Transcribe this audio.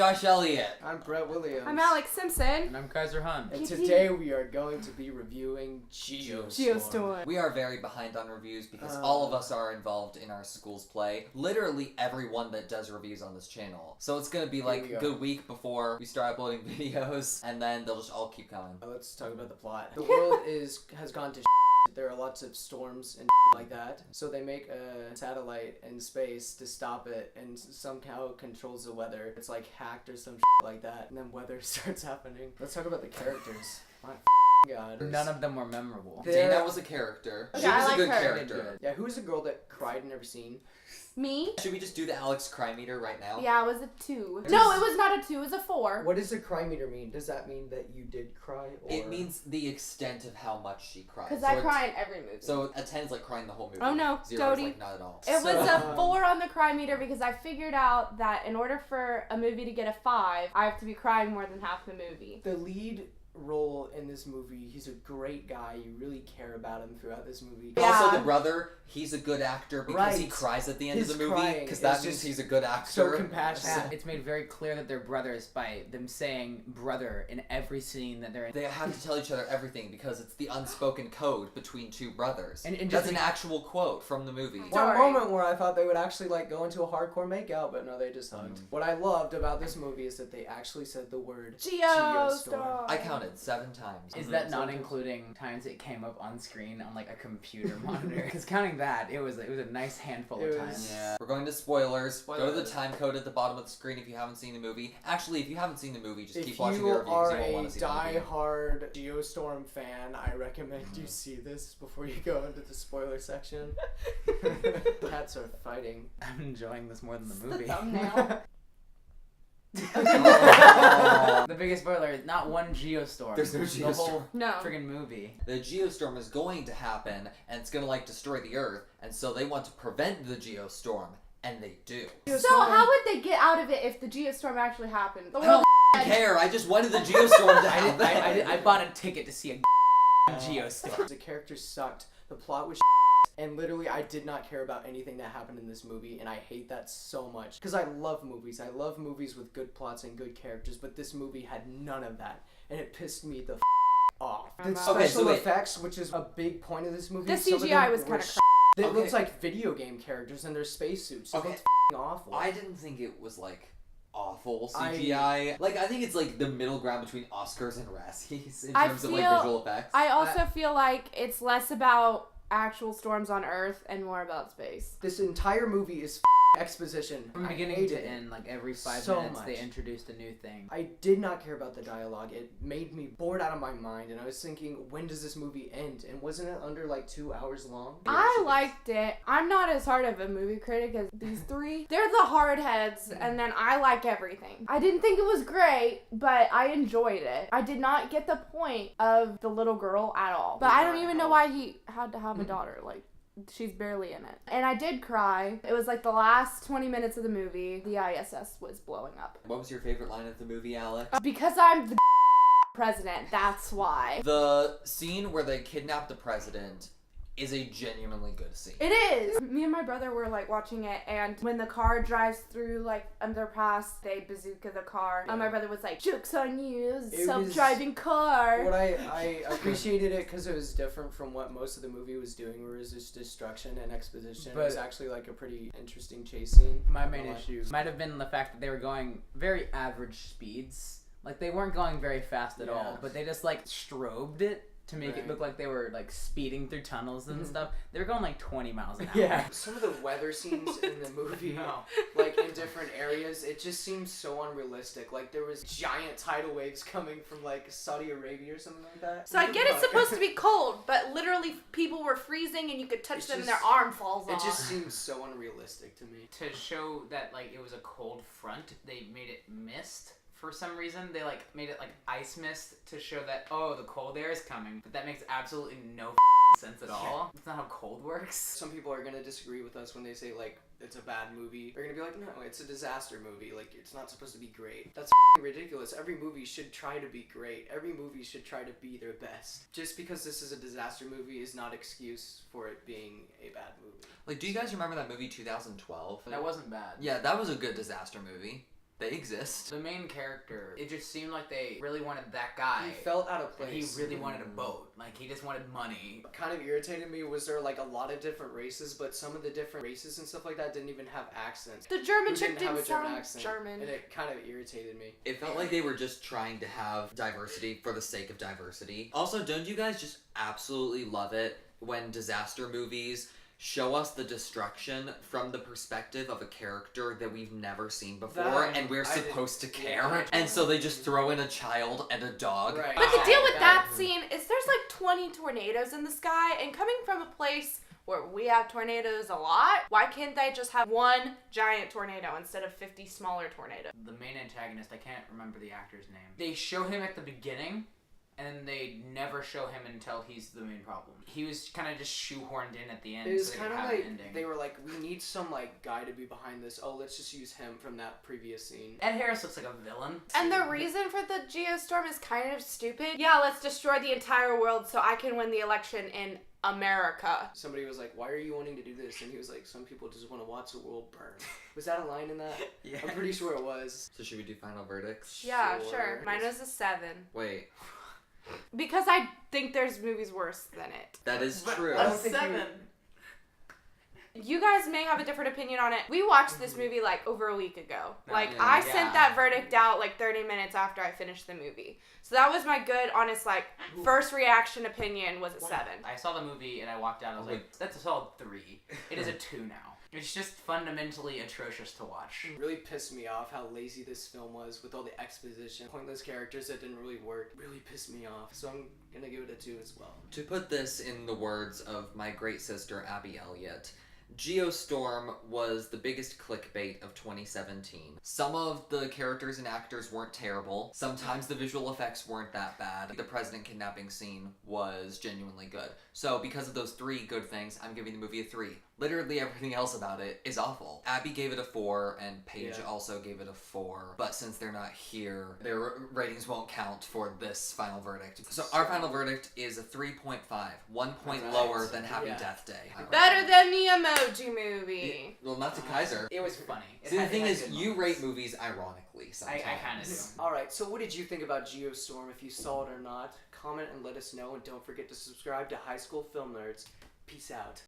Josh Elliott. I'm Brett Williams. I'm Alex Simpson. And I'm Kaiser Hunt. And today we are going to be reviewing Geostorm. We are very behind on reviews because all of us are involved in our school's play. Literally everyone that does reviews on this channel. So it's going to be like a good week before we start uploading videos, and then they'll just all keep coming. Let's talk about the plot. The world has gone to There are lots of storms and like that. So they make a satellite in space to stop it and somehow controls the weather. It's like hacked or some like that. And then weather starts happening. Let's talk about the characters. My God. None of them were memorable. Dana was a character. Okay, She was I a like good her. character. Yeah, who's the girl that cried in every scene? Me? Should we just do the Alex cry meter right now? Yeah, it was a 2. No, it was not a 2, it was a 4. What does a cry meter mean? Does that mean that you did cry? Or... It means the extent of how much she cried. Because So I it's- cry in every movie. So a 10 is like crying the whole movie. Oh, no, 0 is Cody. like not at all. It was So- a 4 on the cry meter because I figured out that in order for a movie to get a 5, I have to be crying more than half the movie. The lead role in this movie, he's a great guy. You really care about him throughout this movie. Yeah. Also, the brother, he's a good actor because he Right. cries at the end His of the movie crying because is that means just he's a good actor. So compassionate. It's made very clear that they're brothers by them saying brother in every scene that they're in. They have to tell each other everything because it's the unspoken code between two brothers. And That's just an actual quote from the movie. One Sorry. moment where I thought they would actually like go into a hardcore makeout, but no, they just hugged. What I loved about this movie is that they actually said the word Geostorm. I counted 7 times. Is that not including times it came up on screen on like a computer monitor? Because counting that, it was a nice handful It of was- times. Yeah. We're going to spoilers. Go to the Spoilers. time code at the bottom of the screen if you haven't seen the movie. Actually, if you haven't seen the movie, just If keep watching you the reviews. are You won't a want to see the movie. die-hard Geostorm fan, I recommend you see this before you go into the spoiler section. Cats are fighting. I'm enjoying this more than the The movie. thumbnail. The biggest spoiler is not one Geostorm. There's no The Geostorm. whole No. friggin' movie. The geostorm is going to happen, and it's going to like destroy the Earth, and so they want to prevent the geostorm, and they do. So how would they get out of it if the Geostorm actually happened? The I don't world care. I just wanted the geostorm to happen. I bought a ticket to see a Geostorm. The characters sucked. The plot was and literally I did not care about anything that happened in this movie, and I hate that so much. Because I love movies. I love movies with good plots and good characters, but this movie had none of that, and it pissed me the off. The Okay, special so wait. effects, which is a big point of this movie, The some of CGI them was were kinda It Okay. looks like video game characters in their spacesuits. It Okay. looked awful. I didn't think it was like awful CGI. Like I think it's like the middle ground between Oscars and Razzies in I terms of like feel- visual effects. I also feel like it's less about actual storms on Earth and more about space. This entire movie is exposition. From I beginning hated to it. end, like every 5 So minutes, they much. introduced a new thing. I did not care about the dialogue. It made me bored out of my mind, and I was thinking, when does this movie end? And wasn't it under like 2 hours long? I liked it. I'm not as hard of a movie critic as these 3. They're the hard heads, and then I like everything. I didn't think it was great, but I enjoyed it. I did not get the point of the little girl at all. But I don't even know why he had to have a daughter. Like, she's barely in it. And I did cry. It was like the last 20 minutes of the movie. The ISS was blowing up. What was your favorite line of the movie, Alex? Because I'm the president, that's why. The scene where they kidnap the president is a genuinely good scene. It is. Me and my brother were like watching it, and when the car drives through like underpass, they bazooka the car. And my brother was like, "Joke's on you, it's a It self-driving car." What I appreciated it because it was different from what most of the movie was doing, where it was just destruction and exposition. It was But- actually like a pretty interesting chase scene. My main issue might have been the fact that they were going very average speeds. Like, they weren't going very fast at all, but they just, like, strobed it to make it look like they were, like, speeding through tunnels and stuff. They were going, like, 20 miles an hour. Yeah. Some of the weather scenes in the movie, No. like in different areas, it just seems so unrealistic. Like there was giant tidal waves coming from like Saudi Arabia or something like that. So I get it's supposed to be cold, but literally people were freezing and you could touch It's them and just- their arm falls It off. just seems so unrealistic to me. To show that, like, it was a cold front, they made it mist. For some reason, they, like, made it, like, ice mist to show that, oh, the cold air is coming. But that makes absolutely no sense at all. That's not how cold works. Some people are gonna disagree with us when they say like it's a bad movie. They're gonna be like, no, it's a disaster movie. Like it's not supposed to be great. That's ridiculous. Every movie should try to be great. Every movie should try to be their best. Just because this is a disaster movie is not excuse for it being a bad movie. Like, do you guys remember that movie 2012? That wasn't bad. Yeah, that was a good disaster movie. They exist. The main character, it just seemed like they really wanted that guy. He felt out of And place. he really wanted a boat. Like, he just wanted money. What kind of irritated me was there like a lot of different races, but some of the different races and stuff like that didn't even have accents. The German Who chick didn't have didn't a German sound accent, German. and it kind of irritated me. It felt like they were just trying to have diversity for the sake of diversity. Also, don't you guys just absolutely love it when disaster movies show us the destruction from the perspective of a character that we've never seen before, and we're supposed to care? Yeah. And so they just throw in a child and a dog. Right. But the deal with that That- scene is there's like 20 tornadoes in the sky, and coming from a place where we have tornadoes a lot, why can't they just have one giant tornado instead of 50 smaller tornadoes? The main antagonist, I can't remember the actor's name. They show him at the beginning, and they never show him until he's the main problem. He was kind of just shoehorned in at the end. It was so they kind could of have like an ending. they were like, we need some like guy to be behind this. Oh, let's just use him from that previous scene. Ed Harris looks like a villain. And the reason for the geostorm is kind of stupid. Yeah, let's destroy the entire world so I can win the election in America. Somebody was like, why are you wanting to do this? And he was like, some people just want to watch the world burn. Was that a line in that? Yeah. I'm pretty sure it was. So should we do final verdicts? Yeah, Sure. sure. Mine was a 7. Wait, Because I think there's movies worse than it. that is true. I don't think You guys may have a different opinion on it. We watched this movie like over a week ago. Like Yeah. I sent that verdict out like 30 minutes after I finished the movie. So that was my good, honest, like first reaction opinion was a 7. I saw the movie and I walked out. I was like, that's a solid 3. It is a 2 now. It's just fundamentally atrocious to watch. It really pissed me off how lazy this film was with all the exposition, pointless characters that didn't really work. Really pissed me off. So I'm gonna give it a 2 as well. To put this in the words of my great sister Abby Elliott, Geostorm was the biggest clickbait of 2017. Some of the characters and actors weren't terrible. Sometimes the visual effects weren't that bad. The president kidnapping scene was genuinely good. So because of those 3 good things, I'm giving the movie a 3. Literally everything else about it is awful. Abby gave it a 4, and Paige also gave it a 4. But since they're not here, their ratings won't count for this final verdict. So our final verdict is a 3.5. 1 point Right. lower than Happy Death Day. Better than the Emoji Movie. Well, not to Kaiser. It was funny. See, the thing is, you rate movies ironically I sometimes. kind of do. Alright, so what did you think about Geostorm? If you saw it or not, comment and let us know. And don't forget to subscribe to High School Film Nerds. Peace out.